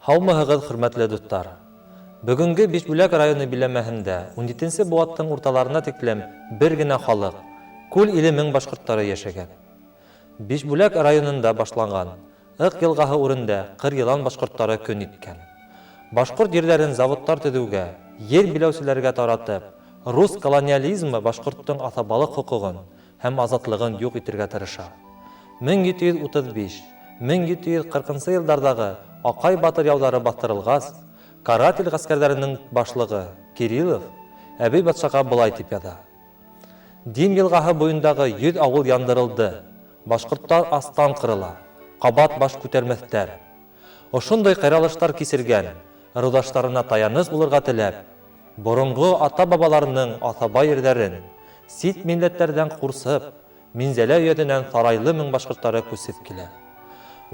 Һаумыһығыҙ, хөрмәтле дуҫтар. Бөгөнгө Бишбүләк районы биләмәһендә 17-нче быуаттың урталарына тиклем бер генә халык, күл иле мең башҡорттары йәшәгән. Бишбүләк районында башланған Ыҡ йылғаһы үрендә Ҡыр-йылан башҡорттары көн иткән. Башҡорт ерҙәрен заводтар төҙөүгә, ер биләүселәргә таратып, рус колониализмы башҡорттың аҫабалыҡ хоҡуғын һәм азатлығын юҡ итергә тырыша. 1735-1740 йылдарҙағы Аҡай батыр яуҙары баҫтырылғас, Каратель ғәскәрҙәренең башлығы Кириллов әбей батшаға былай тип яҙа. Дим йылғаһы буйындағы 100 ауыл яндырылды, башҡорттар астан ҡырыла, ҡабат баш күтәрмәҫтәр. Ошондай ҡайралыштар кисергән, ырыуҙаштарына таяныс булырға теләп, боронғо ата-бабаларының аҫаба ерҙәрен сит милләттәрҙән ҡурсып, Минзәлә өйәтенән Сарайлы мең башҡорттары күсеп килә.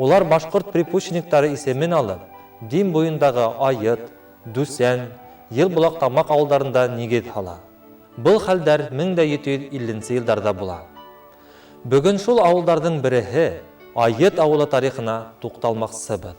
Улар башҡорт припущенниктары исемен алып, Дим буйындағы Айыт, Дүсән, Йылбулаҡ Тамаҡ ауылдарында нигеҙ һала. Был хәлдәр 1750 йылдарҙа була. Бөгөн шул ауылдарҙың береһе Айыт ауылы тарихына туҡталмаҡсыбыҙ.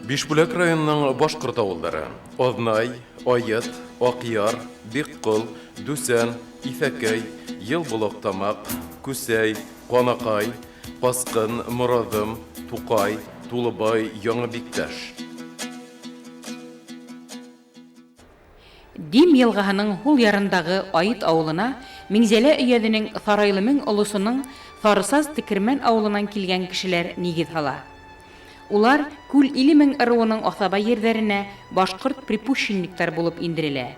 Бишбүләк районының башҡорт ауылдары Оҙнай, Айыт, Аҡъяр, Биҡҡол, Дүсән, Иҫәкәй, Йылбулаҡ Тамаҡ, Күсәй, Ҡанаҡай, Пасҡын, Мораҙым, Туҡай, Тулыбай, Яңы Биктәш. Дим йылғаһының һул ярындағы Айыт ауылына Минзәлә өйәҙенең Сарайлы мең олосоноң Сарысас Текермән ауылынан килгән кешеләр нигеҙ һала. Улар күл иле мең ырыуының аҫаба ерҙәренә башҡорт припущенниктар булып индерелә.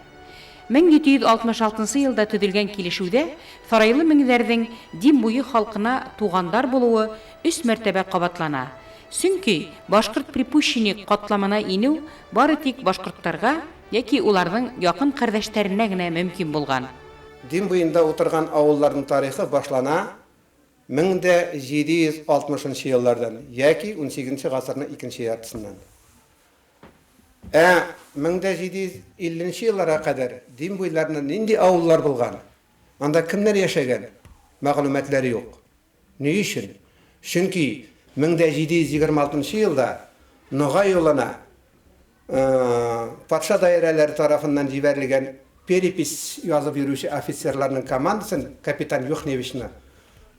1766 йылда төҙөлгән килешеүҙә Сарайлы меңҙәрҙең Дим буйы халҡына туғандар булыуы 3 мәртәбә ҡабатлана. Сөнки башҡорт припущенник ҡатламына инеү бары тик башҡорттарға йәки уларҙың яҡын ҡәрҙәштәренә генә мөмкин булған. Дим буйында утырған ауыллардың тарихы башлана 1760 йылдардан, яки 18 ғасырның 2-нче яртысынан. 1750 йылларға ҡәҙәр Дим буйларында нинди ауыллар булған? Анда кемдәр йәшәгән? Мәғлүмәтләре юҡ. Ни өсөн? Чөнки 1726 йылда Ноғай юлына патша даирәләре тарафынан ебәрелгән перепись язып йөрүче офицерларның командасын капитан Юхневичны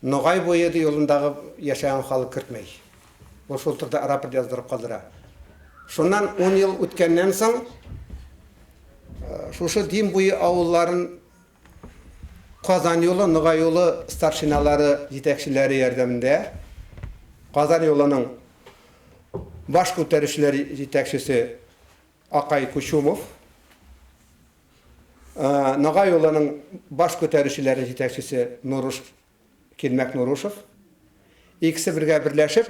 Ноғай бойы юлындағы яшаған халық кіртмей. Ол шул турда рапорт яздырып ҡалдыра. Шунан 10 йыл үткәннән соң шушы Дим буйы ауылларын Ҡазан юлы, Ноғай юлы старшиналары, етәкселәре ярдәмендә Ҡазан юлының баш күтәреүселәр жетәкчесе Аҡай Кучумов, Ноғай юлының баш күтәреүселәре жетәкчесе Килмәк Нурушев, икесе бергә берләшеп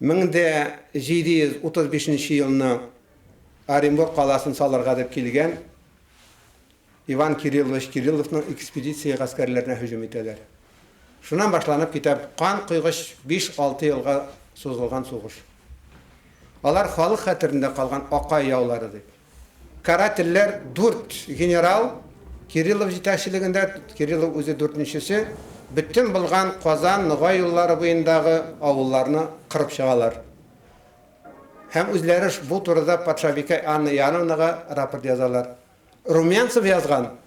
1735 йылны Оренбург ҡаласын салырға дип килгән Иван Кириллович Кирилловның экспедиция ғәскәрләренә һөҗүм итәләр. Шунан башланып китә ҡан ҡойғош 5-6 йылға сузылған суғыш. Алар халыҡ хәтерендә ҡалған Аҡай яулары дип. Карательләр 4 генерал Кириллов жетәкселегендә, Кириллов үзе 4-нчесе, бөтен булған Ҡазан, Ноғай юллары буйындағы ауылларны ҡырып чығалар. Һәм үзләре бу турыда патшабикә Анна Яновнаға рапорт язалар. Румянцев язған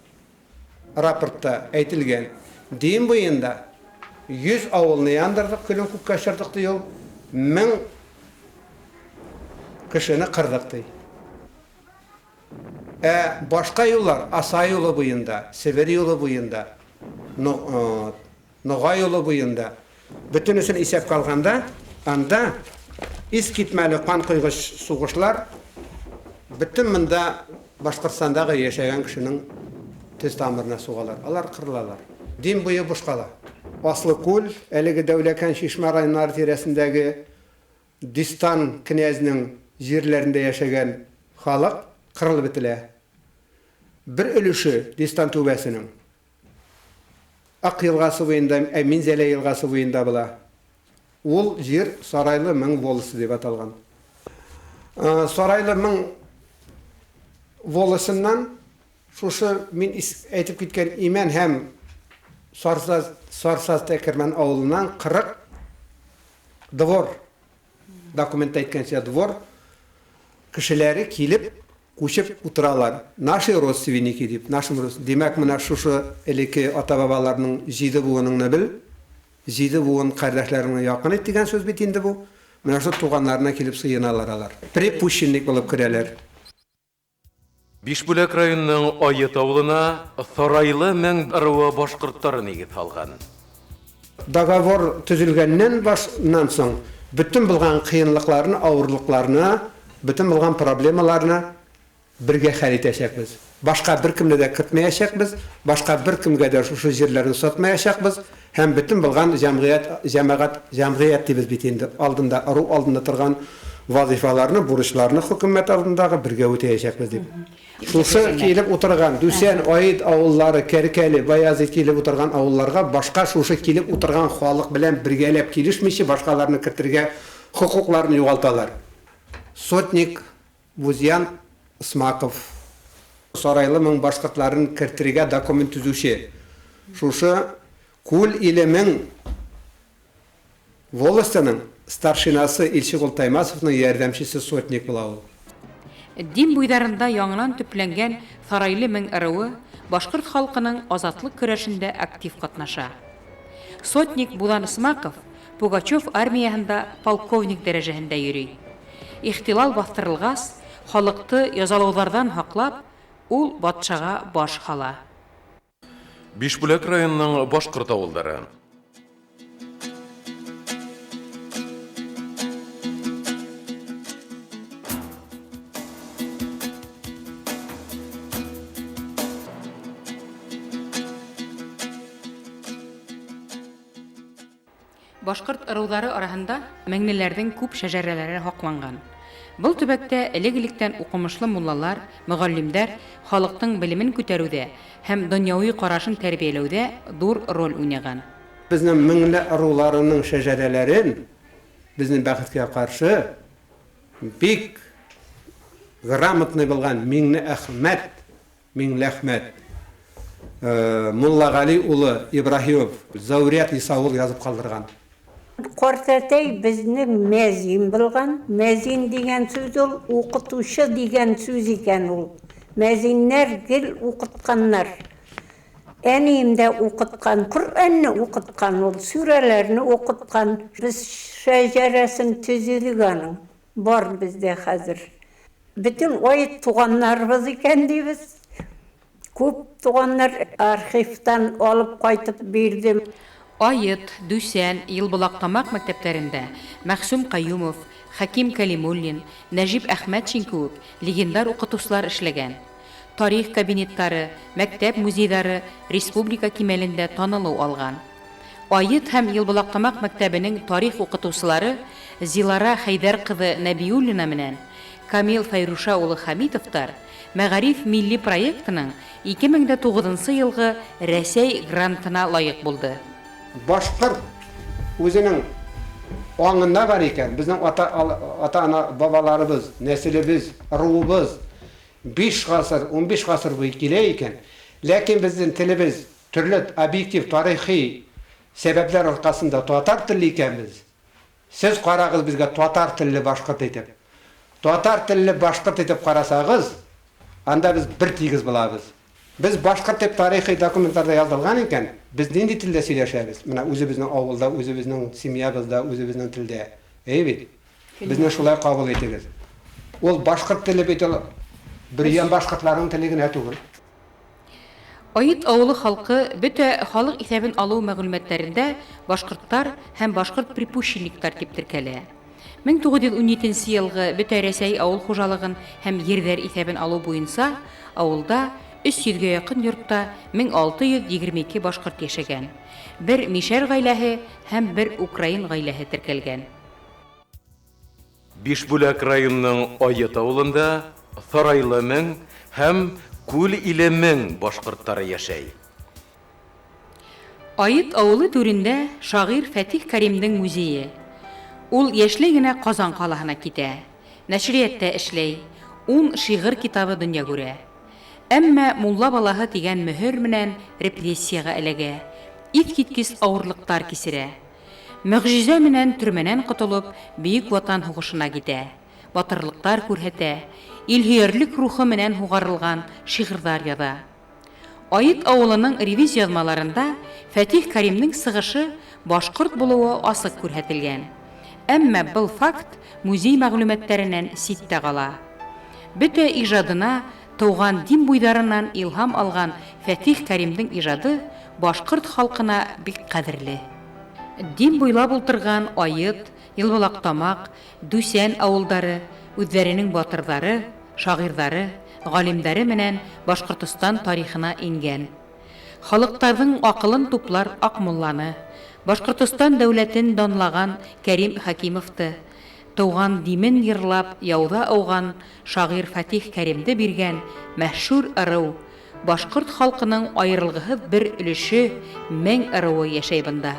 рапортта әйтелгән, Дим буйында 100 ауылны яндырдык, көлөн күккә шырдык ди, 1000 кешене ҡырдык ди. Башҡа юллар, Асай юлы буйында, Себер юлы буйында, Ноғай юлы буйында, бөтөнөсөн исәпкә алғанда, анда ис китмәле ҡан ҡойғош суғышлар бөтен мында Башҡортостандағы йәшәгән кешенең тез тамырына суғалар, алар ҡырылалар. Дим буйы буш ҡала. Аслы күл, әлеге Дәүләкән Шишмә районнары тирәсендәге Дистан князінің жерләрендә йәшәгән халык ҡырылып бетелә. Бер өлөшө Дистан түбәсенең Аҡ йылғасы буйында, Минзәлә йылғасы буйында була. Ул жер Сарайлы мең волысы дип аталған. Сарайлы мең Волосыннан шушы мин әйтеп киткән Имән һәм Сарсаз Тәкермән авылынан 40 двор, документта әйткәнчә двор кешеләре килеп күчеп утыралар. Наши родственники дип, демәк менә шушы элекке ата-бабаларның 7 буыныңны бил, 7 буын кардәшләренә якын ит дигән сүз бит инде бу. Менә шу туганнарына килеп сыйыналар алар. Припущенник булып керәләр. Бишбүләк районының Айыт авылына Сарайлы мәң ыруы башкортлары нигез салган. Договор төзелгәннән башыннан соң bütün булган кыенлыкларны, авырлыкларны, bütün булган проблемаларны бергә хәл итәчәкбез. Башка беркемне дә кертмәячәкбез, башка беркемгә дә шушы җирләрне сатмаячакбыз һәм bütün булган җәмгыять дибез бит инде алдында, ару алдында торган вазифаларны, бурычларны хөкүмәт алдындагы бергә үтәячәкбез дип. Шушы килеп утырган Дүсән, Айыт авыллары, Кәркәле, Баязит килеп утырган авылларга башка шушы килеп утырган халык белән бергәләп килешмичә башкаларны кертергә хукукларны югалталар. Сотник Бузян Исмаков Сарайлы мәң башкортларын кертергә документ төзүче. Шушы Күл илемен волостының старшинасы Илчигул Таймасовның ярдәмчесе сотник була ул. Дин буйдарында яңынан төпләнгән Сарайлы мәң ыруы башкорт халкының азатлык көрәшендә актив катнаша. Сотник Булан Исмаков Пугачев армиясында полковник дәрәҗәһендә йөри. Ихтилал бастырылгас, халыкты язалаулардан хаклап, ул батшага баш хала. Бишбүләк районының башкорт авылдары. Башкорт ырулары арасында мәңнеләрнең күп шәҗәрәләре хакланган. Бұл төбәктә элек-электән укымышлы муллалар, мөгаллимдәр халыктың белемен күтәрүдә һәм дөньяви карашын тәрбияләүдә зур роль уйнаган. Безнең меңле ыруларының шәҗәрәләрен безнең бәхеткә каршы бик грамотный булган Миңне Әхмәт, Мулла Гали улы Ибраһимов, Заурят Исаул язып калдырган. Кортәтәй безнең мәзин булган. Мәзин дигән сүз ул укытучы дигән сүз икән ул. Мәзиннәр гел укытканнар. Әнием дә укыткан, Коръәнне укыткан ул, сүрәләрне укыткан. Без шәҗәрәсен төзедек аның. Бар бездә хәзер. Bütün Айыт туганнарыбыз икән дибез. Күп туганнар архивтан алып кайтып бирдем. Айыт, Дүсән, Елбулактамак мәктәпләрендә Мәхсүм Каюмов, Хаким Калимуллин, Нәҗип Әхмәтшин кебек легендар укытучылар эшләгән. Тарих кабинетлары, мәктәп музейлары республика кимәлендә танылу алган. Айыт һәм Елбулактамак мәктәбенең тарих укытучылары Зилара Хәйдәр кызы Нәбиуллина менән Камил Файруша улы Хамитовтар Мәгариф милли проектының 2009 елгы Рәсәй грантына лайык булды. Башкорт үзенең аңында бар икән. Безнең ата-ана бабаларыбыз, нәселебез, руыбыз 5 гасыр, 15 гасыр буе килә икән. Ләкин безнең телебез төрле объектив тарихи сәбәпләр аркасында татар телле икәнбез. Сез карагыз безгә татар телле башкорт әйтеп. Татар телле башкорт әйтеп карасагыз, анда без бер тигез булабыз. Biz башкорт дип тарихи документларда язылган икән, без нинди телдә сөйләшәбез? Менә үзебезнең авылда, үзебезнең семьябызда, үзебезнең телдә. Бит. Безне шулай кабул итегез. Ул башкорт теле бит ул бер ян башкортларның теле генә түгел. Айыт авылы халкы бөтә халык исәбен алу мәгълүматларында башкортлар һәм башкорт припущенниктар дип теркәлә. 1917 елгы бөтә Рәсәй авыл хуҗалыгын һәм йөрдәр исәбен алу буенча авылда 300-гә якын йортта 1622 башкорт яшәгән. Бер Мишәр гаиләһе һәм бер Украин гаиләһе теркәлгән. Бишбүләк районының Айыт авылында Сарайлы мәң һәм Күл илемен башкортлары яшәй. Айыт авылы түрендә шагыйрь Фәтих Кәримнең музее. Ул яшьлек генә Казан калаһына китә. Нәшриятта эшләй. ун шигырь китабы дөнья күрә. Әмма мулла балаһы тигән мөһер менән репрессияга эләгә, иҫ-киткес ауырлыҡтар кисерә. Мөғжизә менән төрмәнән ҡотолоп, бейек ватан һуғышына китә, батырлыҡтар күрһәтә, илһөйәрлек рухы менән һуғарылған шиғырҙар яҙа. Айыт ауылының ревиз яҙмаларында Фәтих Кәримнең сығышы башҡорт булыуы асыҡ күрһәтелгән. Әммә был факт музей мәғлүмәттәренән ситтә ҡала. Бөтә ижадына тыуған дин буйҙарынан илһам алған Фәтих Кәримдең ижады башҡорт халҡына бик ҡәҙерле. Дин буйлап ултырған Айыт, Йылбылаҡтамаҡ, Дүсән ауылдары үҙҙәренең батырҙары, шағирҙары, ғалимдары менән Башҡортостан тарихына ингән. Халыҡтарҙың аҡылын туплар Аҡмулланы, Башҡортостан дәүләтен данлаған Кәрим Хәкимовты, тыуған димен йырлап яуҙа ауған шағир Фәтих Кәримде биргән мәшһүр ырыу, башҡорт халҡының айырылғыһыҙ бер өлөшө мең ырыуы йәшәй бында.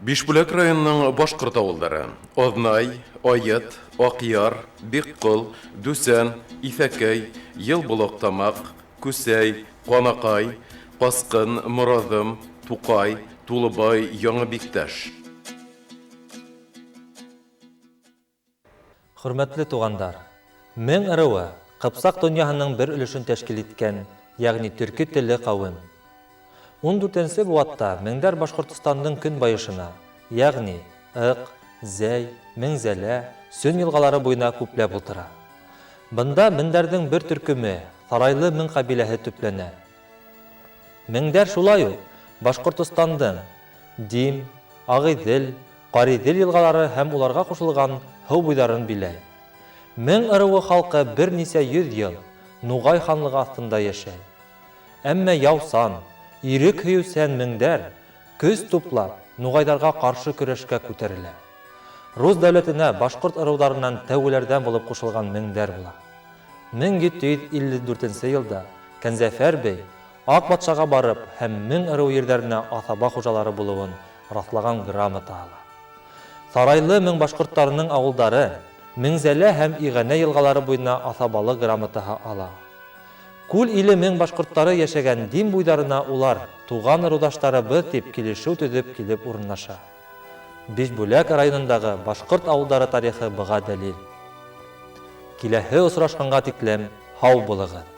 Бишбүләк районының башҡорт ауылдары Оҙнай, Айыт, Аҡъяр, Бикҡол, Дүсән, Иҫәкәй, Йылбулаҡтамаҡ, Күсәй, Ҡанаҡай, Ҡасҡын, Мораҙым, Туҡай, Тулыбай, Яңы Биктәш. Хөрмәтле туғандар, мең ырыуы Ҡыпсаҡ донъяһының бер өлөшөн тәшкил иткән, йәғни төрки телле ҡауым. 14-нсе быуатта меңдәр Башҡортостандың көнбайышына, йәғни Ыҡ, Зәй, Меңзәлә, Сөн йылғалары буйына күпләп ултыра. Бында меңдәрҙең бер төркөмө, Сарайлы мең ҡәбиләһе төпләнә. Меңдәр шулай уҡ Башҡортостандың Дим, Ағиҙел, Ҡариҙел йылғалары һәм уларға ҡушылған һыу буйҙарын биләй. Мең ырыуы халҡы бер нисә йөҙ йыл Нуғай ханлығы аҫтында йәшәй. Әммә яусан, ирек һөйөүсән меңдәр көс туплап Нуғайҙарға ҡаршы көрәшкә күтәрелә. Рус дәүләтенә башҡорт ырыуҙарынан тәүгеләрҙән булып ҡушылған меңдәр була. 1754 йылда Кәнзәфәр бей Аҡ батшаға барып һәм мең ырыу ерҙәренә аҫаба хужалары булыуын раҫлаған грамота ала. Сарайлы мең башҡорттарының ауылдары Меңзәлә һәм Иғәнә йылғалары буйына аҫабалы грамотаһы ала. Күл иле мең башҡорттары йәшәгән Дим буйҙарына улар туған ырыуҙаштарыбыҙ тип килешеү төҙөп килеп урынлаша. Бишбүләк районындағы башҡорт ауылдары тарихы быға дәлил. Киләһе осрашҡанға тиклем һау булығыҙ.